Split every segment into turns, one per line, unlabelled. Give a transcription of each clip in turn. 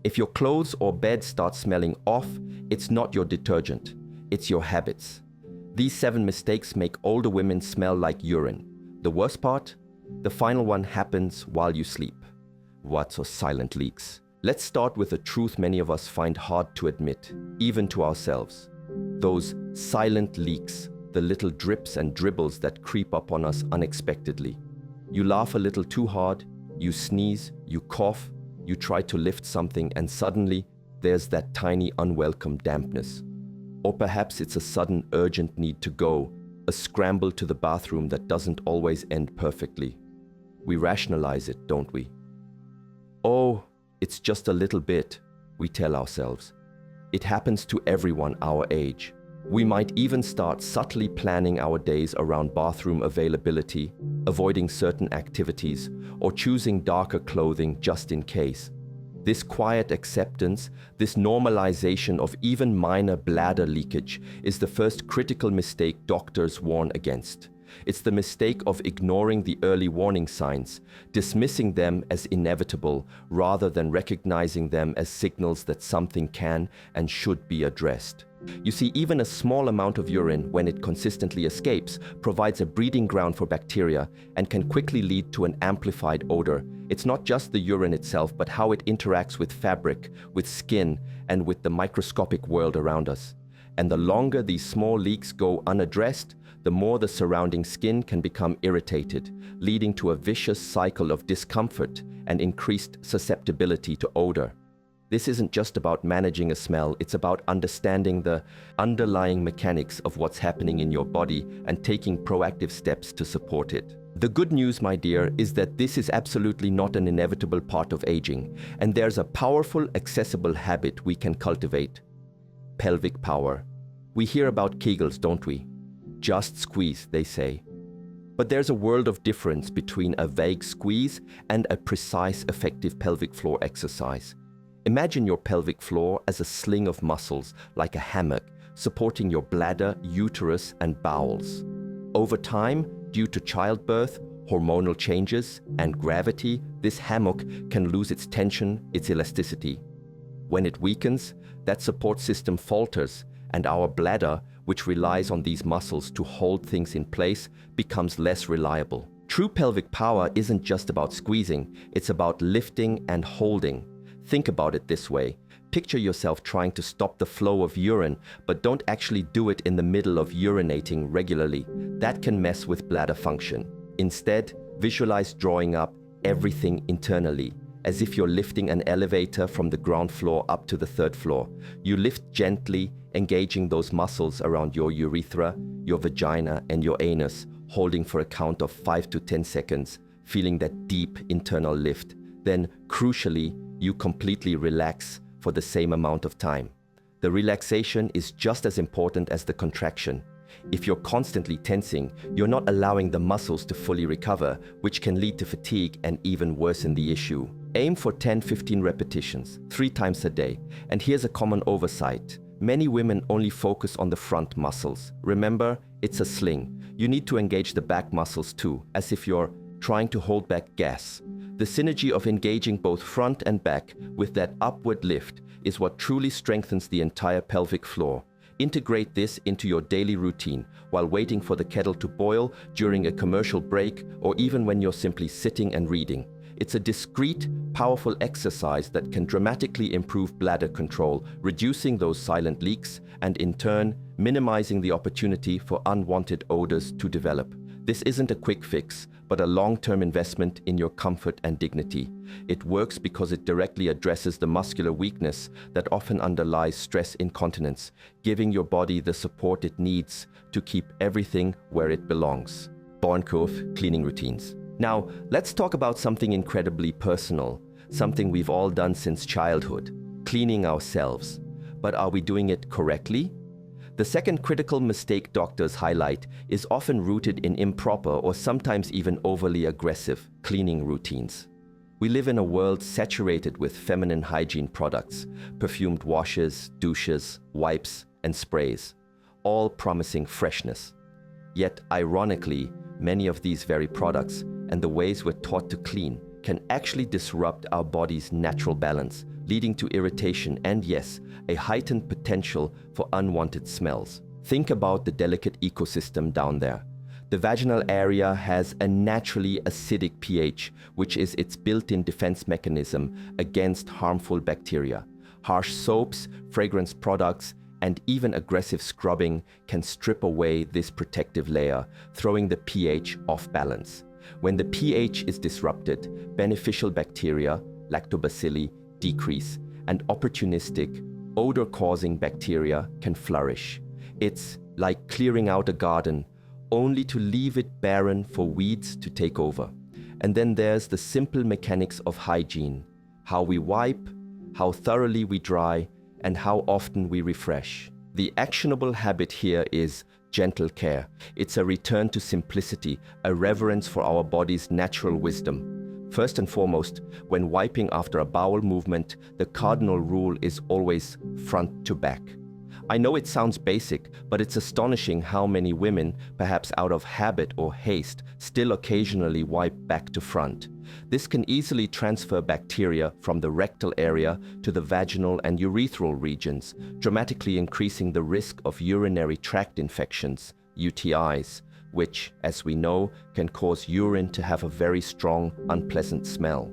If your clothes or bed start smelling off, it's not your detergent, it's your habits. These 7 mistakes make older women smell like urine. The worst part? The final one happens while you sleep. What are silent leaks? Let's start with a truth many of us find hard to admit, even to ourselves. Those silent leaks, the little drips and dribbles that creep up on us unexpectedly. You laugh a little too hard, you sneeze, you cough, you try to lift something, and suddenly there's that tiny unwelcome dampness. Or perhaps it's a sudden urgent need to go, a scramble to the bathroom that doesn't always end perfectly. We rationalize it, don't we? Oh, it's just a little bit, we tell ourselves. It happens to everyone our age. We might even start subtly planning our days around bathroom availability, avoiding certain activities, or choosing darker clothing just in case. This quiet acceptance, this normalization of even minor bladder leakage is the first critical mistake doctors warn against. It's the mistake of ignoring the early warning signs, dismissing them as inevitable rather than recognizing them as signals that something can and should be addressed. You see, even a small amount of urine, when it consistently escapes, provides a breeding ground for bacteria and can quickly lead to an amplified odor. It's not just the urine itself, but how it interacts with fabric, with skin, and with the microscopic world around us. And the longer these small leaks go unaddressed, the more the surrounding skin can become irritated, leading to a vicious cycle of discomfort and increased susceptibility to odor. This isn't just about managing a smell, it's about understanding the underlying mechanics of what's happening in your body and taking proactive steps to support it. The good news, my dear, is that this is absolutely not an inevitable part of aging, and there's a powerful, accessible habit we can cultivate. Pelvic power. We hear about Kegels, don't we? Just squeeze, they say. But there's a world of difference between a vague squeeze and a precise, effective pelvic floor exercise. Imagine your pelvic floor as a sling of muscles, like a hammock, supporting your bladder, uterus, and bowels. Over time, due to childbirth, hormonal changes, and gravity, this hammock can lose its tension, its elasticity. When it weakens, that support system falters, and our bladder, which relies on these muscles to hold things in place, becomes less reliable. True pelvic power isn't just about squeezing, it's about lifting and holding. Think about it this way. Picture yourself trying to stop the flow of urine, but don't actually do it in the middle of urinating regularly. That can mess with bladder function. Instead, visualize drawing up everything internally, as if you're lifting an elevator from the ground floor up to the 3rd floor. You lift gently, engaging those muscles around your urethra, your vagina, and your anus, holding for a count of 5 to 10 seconds, feeling that deep internal lift. Then, crucially, you completely relax for the same amount of time. The relaxation is just as important as the contraction. If you're constantly tensing, you're not allowing the muscles to fully recover, which can lead to fatigue and even worsen the issue. Aim for 10-15 repetitions, 3 times a day. And here's a common oversight. Many women only focus on the front muscles. Remember, it's a sling. You need to engage the back muscles too, as if you're trying to hold back gas. The synergy of engaging both front and back with that upward lift is what truly strengthens the entire pelvic floor. Integrate this into your daily routine while waiting for the kettle to boil, during a commercial break, or even when you're simply sitting and reading. It's a discreet, powerful exercise that can dramatically improve bladder control, reducing those silent leaks and, in turn, minimizing the opportunity for unwanted odors to develop. This isn't a quick fix, but a long-term investment in your comfort and dignity. It works because it directly addresses the muscular weakness that often underlies stress incontinence, giving your body the support it needs to keep everything where it belongs. Born-Kurve cleaning routines. Now, let's talk about something incredibly personal, something we've all done since childhood, cleaning ourselves. But are we doing it correctly? The second critical mistake doctors highlight is often rooted in improper or sometimes even overly aggressive cleaning routines. We live in a world saturated with feminine hygiene products, perfumed washes, douches, wipes, and sprays, all promising freshness. Yet, ironically, many of these very products and the ways we're taught to clean can actually disrupt our body's natural balance, leading to irritation and, yes, a heightened potential for unwanted smells. Think about the delicate ecosystem down there. The vaginal area has a naturally acidic pH, which is its built-in defense mechanism against harmful bacteria. Harsh soaps, fragrance products, and even aggressive scrubbing can strip away this protective layer, throwing the pH off balance. When the pH is disrupted, beneficial bacteria, lactobacilli, decrease, and opportunistic, odor-causing bacteria can flourish. It's like clearing out a garden, only to leave it barren for weeds to take over. And then there's the simple mechanics of hygiene: how we wipe, how thoroughly we dry, and how often we refresh. The actionable habit here is gentle care. It's a return to simplicity, a reverence for our body's natural wisdom. First and foremost, when wiping after a bowel movement, the cardinal rule is always front to back. I know it sounds basic, but it's astonishing how many women, perhaps out of habit or haste, still occasionally wipe back to front. This can easily transfer bacteria from the rectal area to the vaginal and urethral regions, dramatically increasing the risk of urinary tract infections, UTIs, which, as we know, can cause urine to have a very strong, unpleasant smell.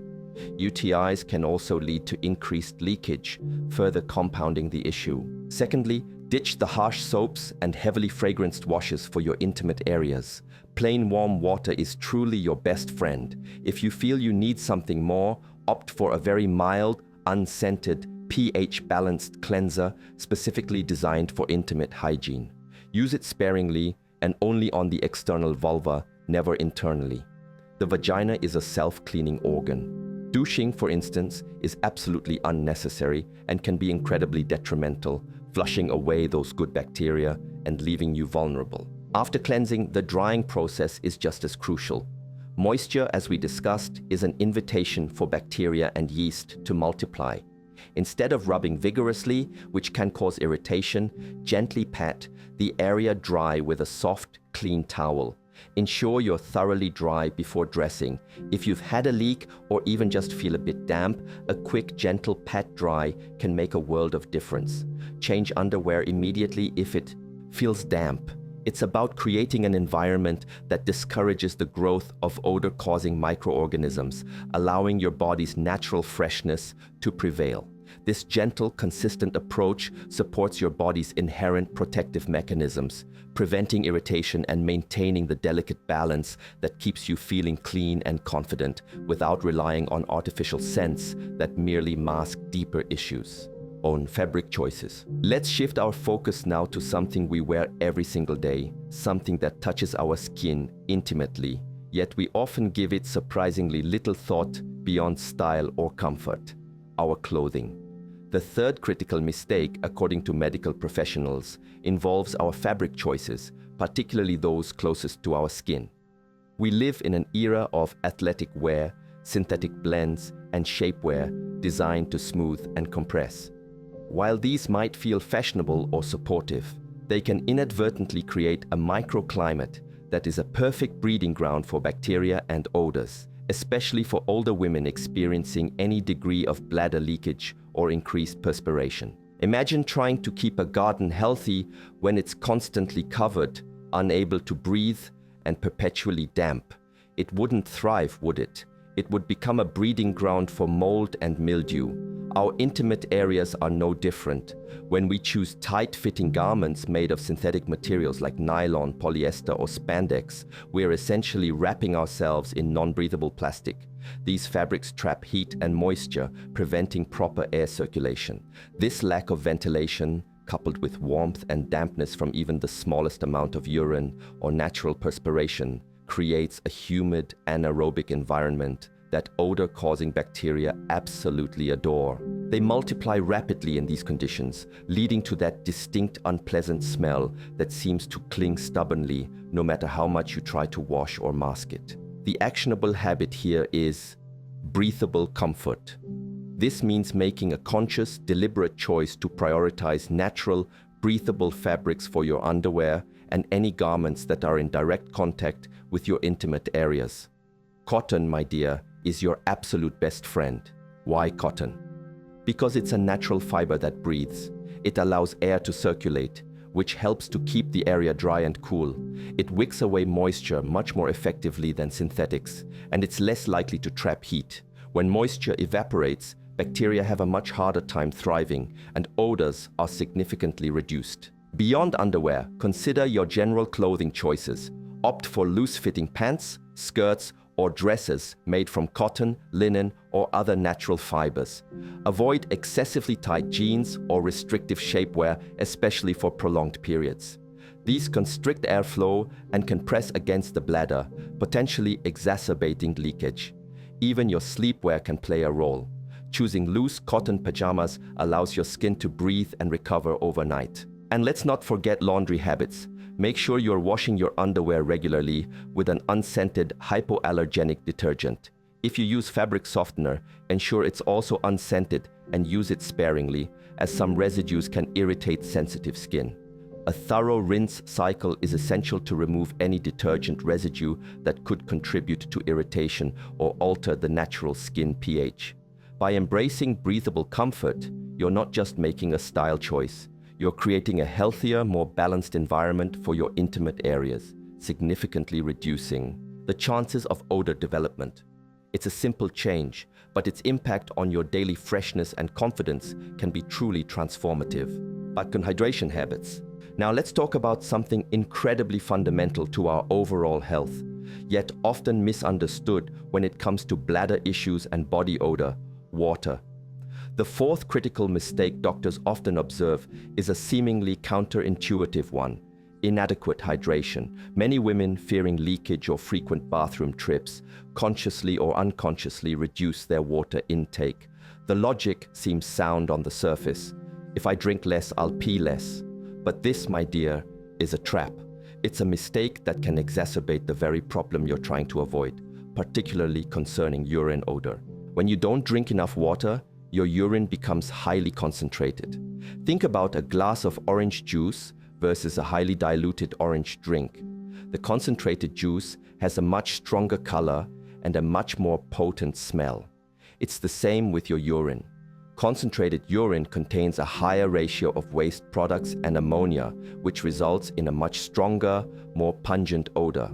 UTIs can also lead to increased leakage, further compounding the issue. Secondly, ditch the harsh soaps and heavily fragranced washes for your intimate areas. Plain warm water is truly your best friend. If you feel you need something more, opt for a very mild, unscented, pH-balanced cleanser specifically designed for intimate hygiene. Use it sparingly and only on the external vulva, never internally. The vagina is a self-cleaning organ. Douching, for instance, is absolutely unnecessary and can be incredibly detrimental, flushing away those good bacteria and leaving you vulnerable. After cleansing, the drying process is just as crucial. Moisture, as we discussed, is an invitation for bacteria and yeast to multiply. Instead of rubbing vigorously, which can cause irritation, gently pat the area dry with a soft, clean towel. Ensure you're thoroughly dry before dressing. If you've had a leak or even just feel a bit damp, a quick, gentle pat dry can make a world of difference. Change underwear immediately if it feels damp. It's about creating an environment that discourages the growth of odor-causing microorganisms, allowing your body's natural freshness to prevail. This gentle, consistent approach supports your body's inherent protective mechanisms, preventing irritation and maintaining the delicate balance that keeps you feeling clean and confident without relying on artificial scents that merely mask deeper issues. On fabric choices. Let's shift our focus now to something we wear every single day, something that touches our skin intimately, yet we often give it surprisingly little thought beyond style or comfort: our clothing. The third critical mistake, according to medical professionals, involves our fabric choices, particularly those closest to our skin. We live in an era of athletic wear, synthetic blends, and shapewear designed to smooth and compress. While these might feel fashionable or supportive, they can inadvertently create a microclimate that is a perfect breeding ground for bacteria and odors, especially for older women experiencing any degree of bladder leakage or increased perspiration. Imagine trying to keep a garden healthy when it's constantly covered, unable to breathe, and perpetually damp. It wouldn't thrive, would it? It would become a breeding ground for mold and mildew. Our intimate areas are no different. When we choose tight-fitting garments made of synthetic materials like nylon, polyester, or spandex, we're essentially wrapping ourselves in non-breathable plastic. These fabrics trap heat and moisture, preventing proper air circulation. This lack of ventilation, coupled with warmth and dampness from even the smallest amount of urine or natural perspiration, creates a humid, anaerobic environment that odor-causing bacteria absolutely adore. They multiply rapidly in these conditions, leading to that distinct, unpleasant smell that seems to cling stubbornly no matter how much you try to wash or mask it. The actionable habit here is breathable comfort. This means making a conscious, deliberate choice to prioritize natural, breathable fabrics for your underwear and any garments that are in direct contact with your intimate areas. Cotton, my dear, is your absolute best friend. Why cotton? Because it's a natural fiber that breathes. It allows air to circulate, which helps to keep the area dry and cool. It wicks away moisture much more effectively than synthetics, and it's less likely to trap heat. When moisture evaporates, bacteria have a much harder time thriving, and odors are significantly reduced. Beyond underwear, consider your general clothing choices. Opt for loose-fitting pants, skirts, or dresses made from cotton, linen, or other natural fibers. Avoid excessively tight jeans or restrictive shapewear, especially for prolonged periods. These constrict airflow and can press against the bladder, potentially exacerbating leakage. Even your sleepwear can play a role. Choosing loose cotton pajamas allows your skin to breathe and recover overnight. And let's not forget laundry habits. Make sure you're washing your underwear regularly with an unscented hypoallergenic detergent. If you use fabric softener, ensure it's also unscented and use it sparingly, as some residues can irritate sensitive skin. A thorough rinse cycle is essential to remove any detergent residue that could contribute to irritation or alter the natural skin pH. By embracing breathable comfort, you're not just making a style choice. You're creating a healthier, more balanced environment for your intimate areas, significantly reducing the chances of odor development. It's a simple change, but its impact on your daily freshness and confidence can be truly transformative. But hydration habits. Now let's talk about something incredibly fundamental to our overall health, yet often misunderstood when it comes to bladder issues and body odor: water. The fourth critical mistake doctors often observe is a seemingly counterintuitive one: inadequate hydration. Many women, fearing leakage or frequent bathroom trips, consciously or unconsciously reduce their water intake. The logic seems sound on the surface. If I drink less, I'll pee less. But this, my dear, is a trap. It's a mistake that can exacerbate the very problem you're trying to avoid, particularly concerning urine odor. When you don't drink enough water, your urine becomes highly concentrated. Think about a glass of orange juice versus a highly diluted orange drink. The concentrated juice has a much stronger color and a much more potent smell. It's the same with your urine. Concentrated urine contains a higher ratio of waste products and ammonia, which results in a much stronger, more pungent odor.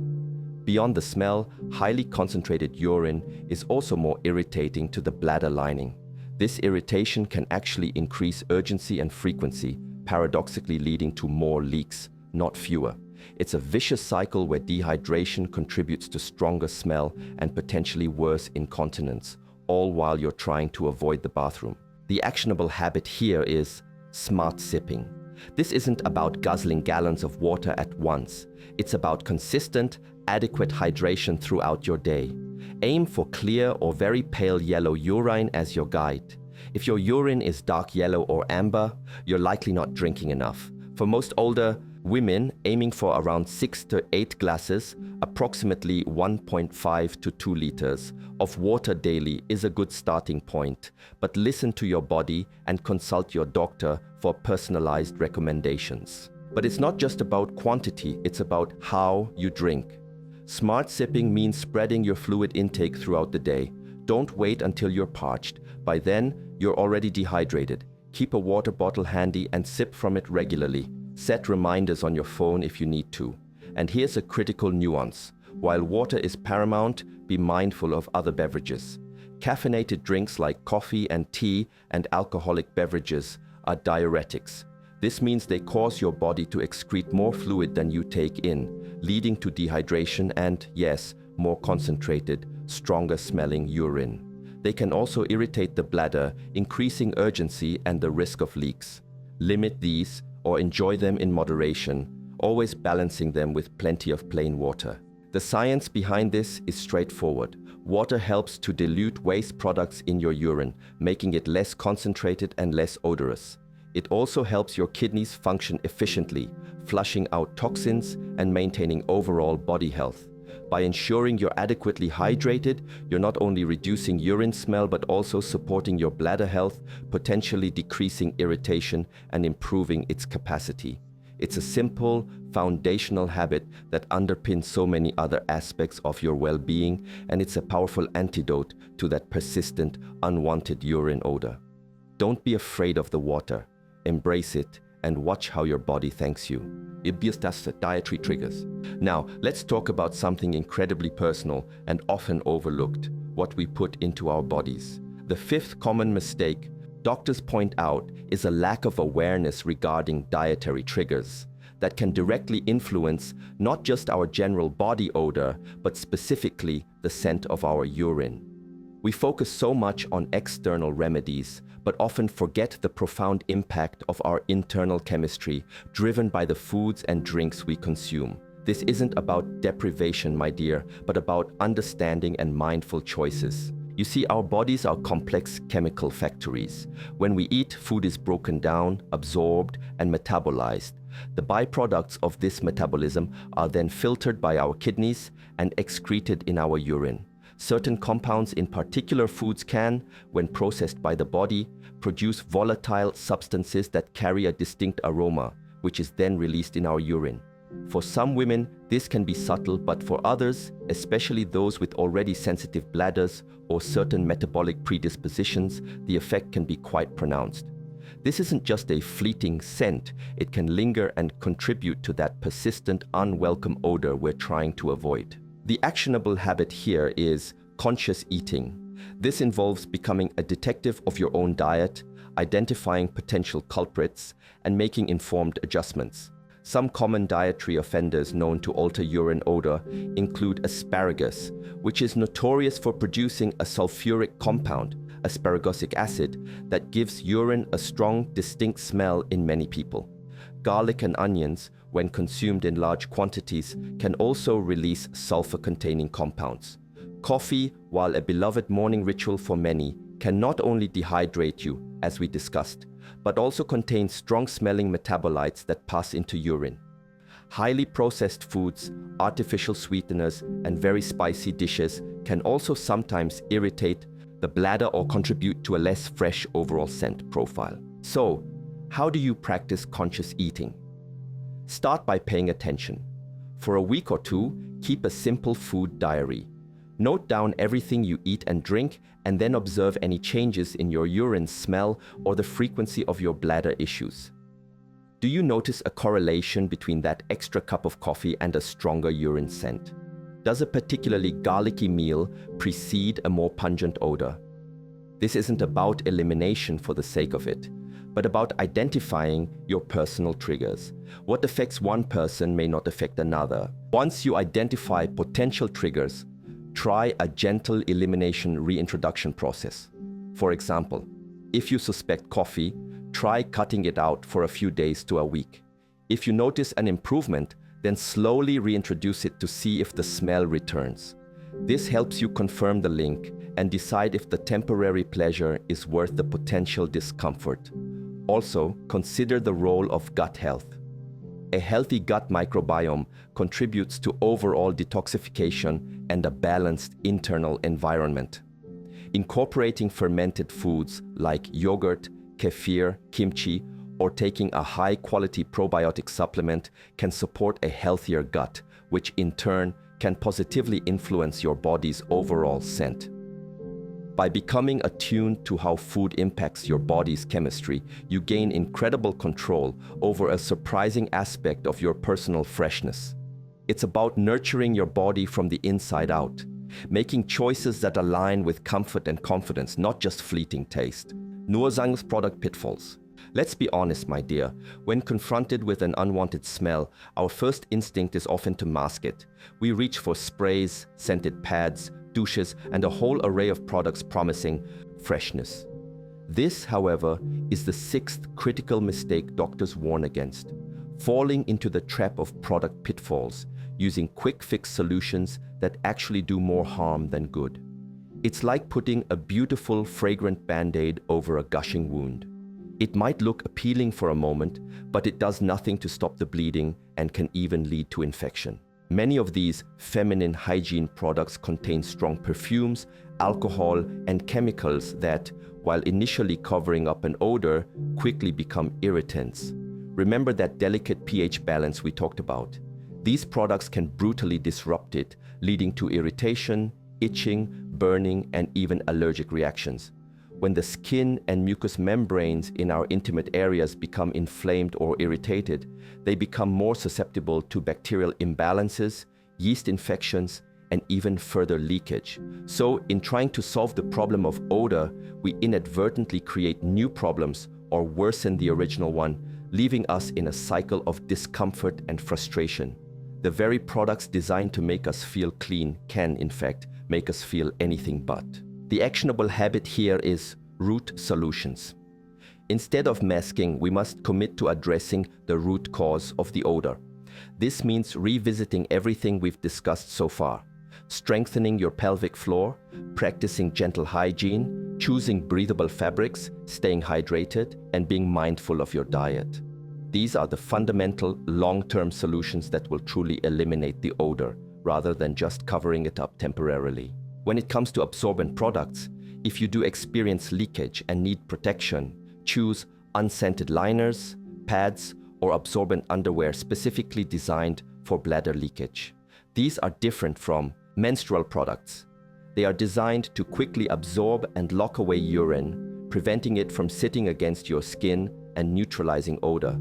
Beyond the smell, highly concentrated urine is also more irritating to the bladder lining. This irritation can actually increase urgency and frequency, paradoxically leading to more leaks, not fewer. It's a vicious cycle where dehydration contributes to stronger smell and potentially worse incontinence, all while you're trying to avoid the bathroom. The actionable habit here is smart sipping. This isn't about guzzling gallons of water at once. It's about consistent, adequate hydration throughout your day. Aim for clear or very pale yellow urine as your guide. If your urine is dark yellow or amber, you're likely not drinking enough. For most older women, aiming for around 6 to 8 glasses, approximately 1.5 to 2 liters, of water daily is a good starting point. But listen to your body and consult your doctor for personalized recommendations. But it's not just about quantity, it's about how you drink. Smart sipping means spreading your fluid intake throughout the day. Don't wait until you're parched. By then, you're already dehydrated. Keep a water bottle handy and sip from it regularly. Set reminders on your phone if you need to. And here's a critical nuance. While water is paramount, be mindful of other beverages. Caffeinated drinks like coffee and tea and alcoholic beverages are diuretics. This means they cause your body to excrete more fluid than you take in, leading to dehydration and, yes, more concentrated, stronger smelling urine. They can also irritate the bladder, increasing urgency and the risk of leaks. Limit these or enjoy them in moderation, always balancing them with plenty of plain water. The science behind this is straightforward. Water helps to dilute waste products in your urine, making it less concentrated and less odorous. It also helps your kidneys function efficiently, flushing out toxins and maintaining overall body health. By ensuring you're adequately hydrated, you're not only reducing urine smell but also supporting your bladder health, potentially decreasing irritation and improving its capacity. It's a simple, foundational habit that underpins so many other aspects of your well-being, and it's a powerful antidote to that persistent, unwanted urine odor. Don't be afraid of the water. Embrace it and watch how your body thanks you. That's dietary triggers. Now, let's talk about something incredibly personal and often overlooked, what we put into our bodies. The fifth common mistake doctors point out is a lack of awareness regarding dietary triggers that can directly influence not just our general body odor, but specifically the scent of our urine. We focus so much on external remedies, but often forget the profound impact of our internal chemistry driven by the foods and drinks we consume. This isn't about deprivation, my dear, but about understanding and mindful choices. You see, our bodies are complex chemical factories. When we eat, food is broken down, absorbed, and metabolized. The byproducts of this metabolism are then filtered by our kidneys and excreted in our urine. Certain compounds in particular foods can, when processed by the body, produce volatile substances that carry a distinct aroma, which is then released in our urine. For some women, this can be subtle, but for others, especially those with already sensitive bladders or certain metabolic predispositions, the effect can be quite pronounced. This isn't just a fleeting scent, it can linger and contribute to that persistent, unwelcome odor we're trying to avoid. The actionable habit here is conscious eating. This involves becoming a detective of your own diet, identifying potential culprits, and making informed adjustments. Some common dietary offenders known to alter urine odor include asparagus, which is notorious for producing a sulfuric compound, asparagic acid, that gives urine a strong, distinct smell in many people. Garlic and onions, when consumed in large quantities, can also release sulfur-containing compounds. Coffee, while a beloved morning ritual for many, can not only dehydrate you, as we discussed, but also contain strong-smelling metabolites that pass into urine. Highly processed foods, artificial sweeteners, and very spicy dishes can also sometimes irritate the bladder or contribute to a less fresh overall scent profile. So, how do you practice conscious eating? Start by paying attention. For a week or two, keep a simple food diary. Note down everything you eat and drink, and then observe any changes in your urine smell or the frequency of your bladder issues. Do you notice a correlation between that extra cup of coffee and a stronger urine scent? Does a particularly garlicky meal precede a more pungent odor? This isn't about elimination for the sake of it, but about identifying your personal triggers. What affects one person may not affect another. Once you identify potential triggers, try a gentle elimination reintroduction process. For example, if you suspect coffee, try cutting it out for a few days to a week. If you notice an improvement, then slowly reintroduce it to see if the smell returns. This helps you confirm the link and decide if the temporary pleasure is worth the potential discomfort. Also, consider the role of gut health. A healthy gut microbiome contributes to overall detoxification and a balanced internal environment. Incorporating fermented foods like yogurt, kefir, kimchi, or taking a high-quality probiotic supplement can support a healthier gut, which in turn can positively influence your body's overall scent. By becoming attuned to how food impacts your body's chemistry, you gain incredible control over a surprising aspect of your personal freshness. It's about nurturing your body from the inside out, making choices that align with comfort and confidence, not just fleeting taste. Nursang's product pitfalls. Let's be honest, my dear. When confronted with an unwanted smell, our first instinct is often to mask it. We reach for sprays, scented pads, douches, and a whole array of products promising freshness. This, however, is the sixth critical mistake doctors warn against: falling into the trap of product pitfalls, using quick-fix solutions that actually do more harm than good. It's like putting a beautiful, fragrant band-aid over a gushing wound. It might look appealing for a moment, but it does nothing to stop the bleeding and can even lead to infection. Many of these feminine hygiene products contain strong perfumes, alcohol, and chemicals that, while initially covering up an odor, quickly become irritants. Remember that delicate pH balance we talked about. These products can brutally disrupt it, leading to irritation, itching, burning, and even allergic reactions. When the skin and mucous membranes in our intimate areas become inflamed or irritated, they become more susceptible to bacterial imbalances, yeast infections, and even further leakage. So, in trying to solve the problem of odor, we inadvertently create new problems or worsen the original one, leaving us in a cycle of discomfort and frustration. The very products designed to make us feel clean can, in fact, make us feel anything but. The actionable habit here is root solutions. Instead of masking, we must commit to addressing the root cause of the odor. This means revisiting everything we've discussed so far, strengthening your pelvic floor, practicing gentle hygiene, choosing breathable fabrics, staying hydrated, and being mindful of your diet. These are the fundamental, long-term solutions that will truly eliminate the odor, rather than just covering it up temporarily. When it comes to absorbent products, if you do experience leakage and need protection, choose unscented liners, pads, or absorbent underwear specifically designed for bladder leakage. These are different from menstrual products. They are designed to quickly absorb and lock away urine, preventing it from sitting against your skin and neutralizing odor.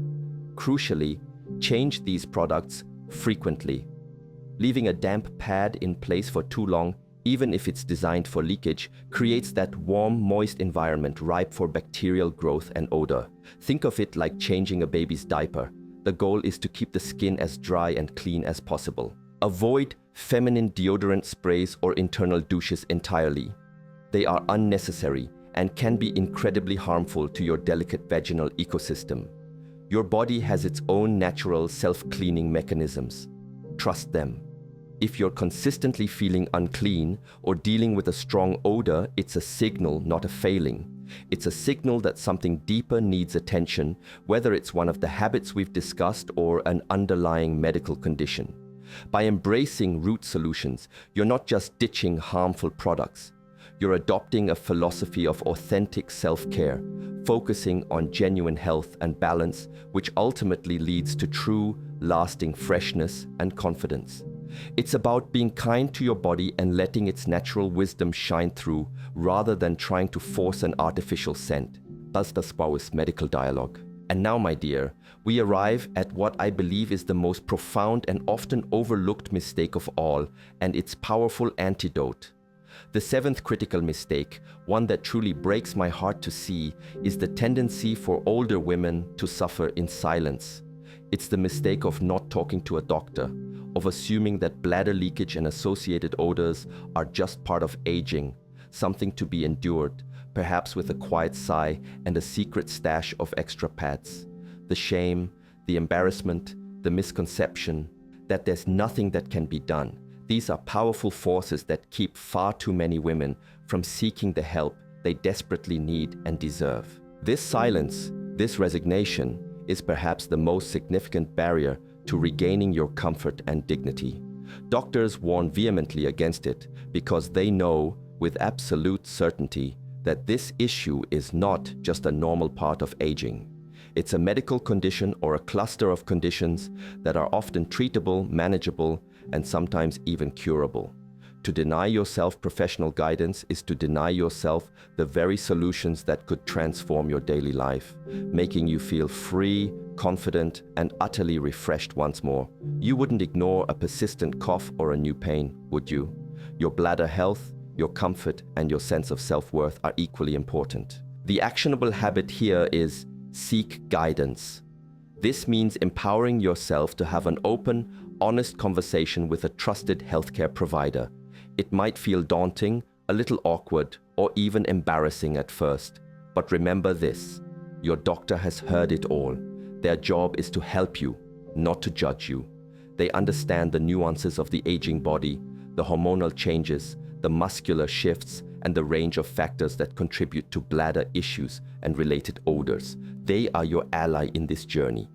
Crucially, change these products frequently. Leaving a damp pad in place for too long, even if it's designed for leakage, creates that warm, moist environment ripe for bacterial growth and odor. Think of it like changing a baby's diaper. The goal is to keep the skin as dry and clean as possible. Avoid feminine deodorant sprays or internal douches entirely. They are unnecessary and can be incredibly harmful to your delicate vaginal ecosystem. Your body has its own natural self-cleaning mechanisms. Trust them. If you're consistently feeling unclean or dealing with a strong odor, it's a signal, not a failing. It's a signal that something deeper needs attention, whether it's one of the habits we've discussed or an underlying medical condition. By embracing root solutions, you're not just ditching harmful products. You're adopting a philosophy of authentic self-care, focusing on genuine health and balance, which ultimately leads to true, lasting freshness and confidence. It's about being kind to your body and letting its natural wisdom shine through, rather than trying to force an artificial scent. Das war medical dialogue. And now, my dear, we arrive at what I believe is the most profound and often overlooked mistake of all, and its powerful antidote. The seventh critical mistake, one that truly breaks my heart to see, is the tendency for older women to suffer in silence. It's the mistake of not talking to a doctor, of assuming that bladder leakage and associated odors are just part of aging, something to be endured, perhaps with a quiet sigh and a secret stash of extra pads. The shame, the embarrassment, the misconception that there's nothing that can be done. These are powerful forces that keep far too many women from seeking the help they desperately need and deserve. This silence, this resignation, is perhaps the most significant barrier to regaining your comfort and dignity. Doctors warn vehemently against it because they know with absolute certainty that this issue is not just a normal part of aging. It's a medical condition or a cluster of conditions that are often treatable, manageable, and sometimes even curable. To deny yourself professional guidance is to deny yourself the very solutions that could transform your daily life, making you feel free, confident, and utterly refreshed once more. You wouldn't ignore a persistent cough or a new pain, would you? Your bladder health, your comfort, and your sense of self-worth are equally important. The actionable habit here is seek guidance. This means empowering yourself to have an open, honest conversation with a trusted healthcare provider. It might feel daunting, a little awkward, or even embarrassing at first. But remember this, your doctor has heard it all. Their job is to help you, not to judge you. They understand the nuances of the aging body, the hormonal changes, the muscular shifts, and the range of factors that contribute to bladder issues and related odors. They are your ally in this journey.